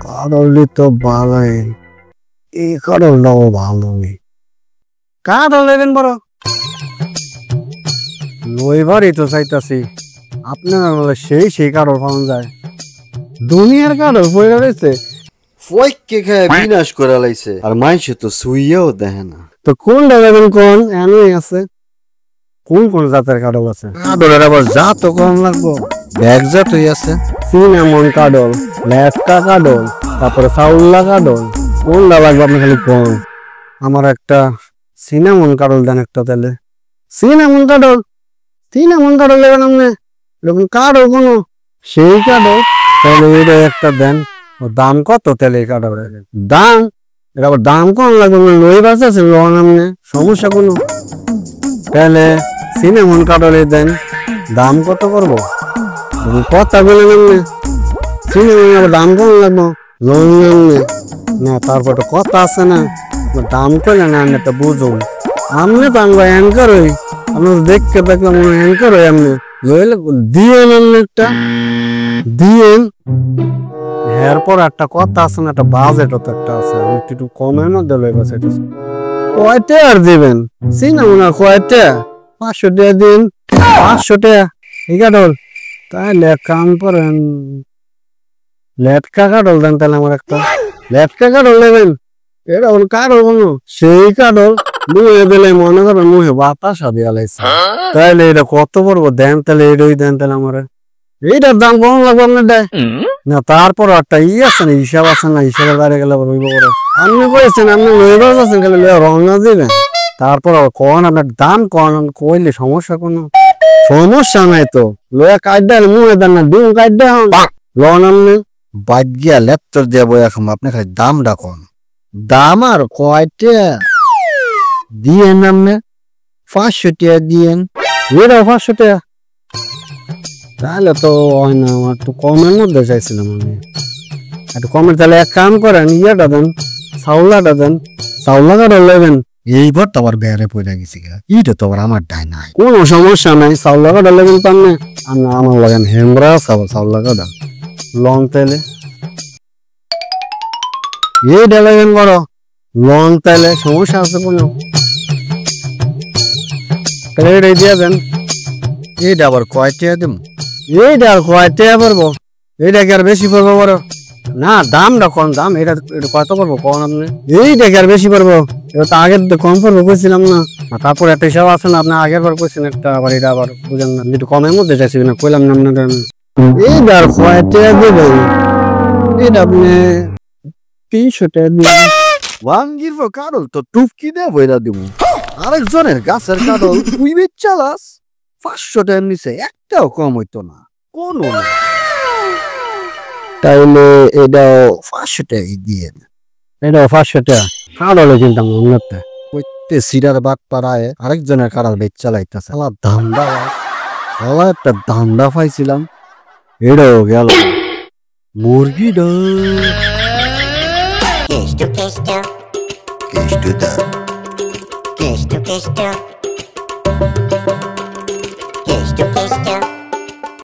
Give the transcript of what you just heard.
কারলি তো ভালোই, এই কারলটাও ভালোই। কারল নেবেন বড়? লইবারই তো চাইতাছি, আপনার বলে সেই কারল পাওয়া যায়। দুনিয়ার কারল পয়রা রয়েছে, ফয়কে খায় বিনাশ করে লাইছে, আর মাইসে তো সুইয়াও দেখে না। তো কোনটা নেবেন কোন? এমনই আছে, কোন জাতের কারল আছে? কাডলের আবার জাত তো কম লাগবো, ব্যাগ জাত হয়ে আছে। সিনামন কাডল, লেটকা কাডল, তারপরে সাউল্লা কাডল, কোনটা লাগবে আপনি খালি কোন? আমার একটা সিনামন কাডল দেন একটা তাহলে। সিনামন কাডল নেবেন আপনি? এরকম কাডল কোনো সেই কাডল তাহলে এটা একটা দেন। দাম কত তাহলে এই কাডলের? দাম এটা আবার দাম কম লাগবে, লই বাস আছে লোন আপনি, সমস্যা কোনো? তাহলে সিনামন কাডলে দেন। দাম কত করবো? কথা বলে নেন, সিনেমা দাম কম লাগবো, লোন না। তারপর কথা আছে না, দাম করলে না আমি একটা বুঝুন। আপনি তো আমি অ্যাঙ্কার হই, আপনার দেখতে দেখলাম অ্যাঙ্কার হই। আপনি লইলে দিয়েন, আপনি একটা দিয়েন। এরপর একটা কথা আছে না, একটা বাজেটও তো একটা আছে, আমি একটু কমের মধ্যে লইবা চাইতেছি। কয়টা আর দিবেন সিনেমা? কয়টা? 500 টাকা দিন। 500 টাকা ঠিক আছে। তাহলে কাম করেন, লেটকা কাডল দেন তাহলে আমার একটা। লেটকা কাডল নেবেন? এটা ওর কাডল কোনো সেই কাডল মুহে দিলে মনে করেন মুহে বাতাসা দিয়া লাইছে। তাহলে এটা কত পড়বো দেন তাহলে? এটাই দেন তাহলে আমার। এইটার দাম কম লাগবে আপনার দেয় না। তারপর একটা আছে না, হিসাব আছে না, হিসাবের বাইরে গেলে রইব করে। আপনি কয়েছেন আপনি লইবার আছেন, গেলে রওনা দিবেন। তারপর কন আপনার দাম কন, কইলে সমস্যা কোনো? সমস্যা নাই তো, লয়া কাট দেন মুহে দেন না, ডিম কাট দেন লন আপনি। বাদ গিয়া ল্যাপটপ দিয়ে বই এখন আপনি খালি দামটা কম। দাম আর কয়টা দিয়েন আপনি 500 টাকা দিয়েন। এটাও 500 টাকা? তাহলে তো হয় না, আমার একটু কমের মধ্যে চাইছিলাম আমি। একটু কমের তাহলে এক কাম করেন, ইয়েটা দেন, চাউলাটা দেন। চাউলা কাটা নেবেন? এইবার তো আবার বেড়ে পড়ে গেছি, এইটা তো আবার আমার ডাই নাই। কোনো সমস্যা নাই, চাউলা কাটা নেবেন পারলে আমার লাগেন হেমরা চাউলা কাটা লং তাইলে এইটা লাগেন বড় লং তাইলে সমস্যা আছে কোনো? তাহলে এটাই দিয়ে দেন। এইটা আবার কয় টাকা দেব? এইটা আর কয়টা পারবো? এইটা কি আর বেশি পড়বো বড়? না দামটা কম, দাম এটা কত করবো কম আপনি? এইটা কি আর বেশি পড়বো? এটা তো আগের কম পড়বো কইছিলাম না। তারপর একটা হিসাব আছে না, আপনি আগের বার কইছেন একটা, আবার এটা আবার বুঝেন না, একটু কমের মধ্যে চাইছি না, কইলাম না আপনাকে। এইটা আর কয়টা দেবেন? এটা আপনি 300 টাকা দিবেন। ওয়াঙ্গির কাডল তো টুপকি দিয়ে বইরা দিব। আরেকজনের গাছের কাডল তুই বেচালাস 500 টাকার নিচে একটাও কম হইতো না কোনো। তাইলে এটাও 500 টাকাই দিয়ে। এটাও 500 টাকা কাডলে কিনতাম অন্যটা। কইতে সিরার বাট পাড়ায় আরেকজনের কাডল বেচালাইতাছে। শালা ধান্দা, শালা একটা ধান্দা পাইছিলাম, এটাও গেল। মুরগি Questo, questo. Questo da. Questo, questo. Questo, questo.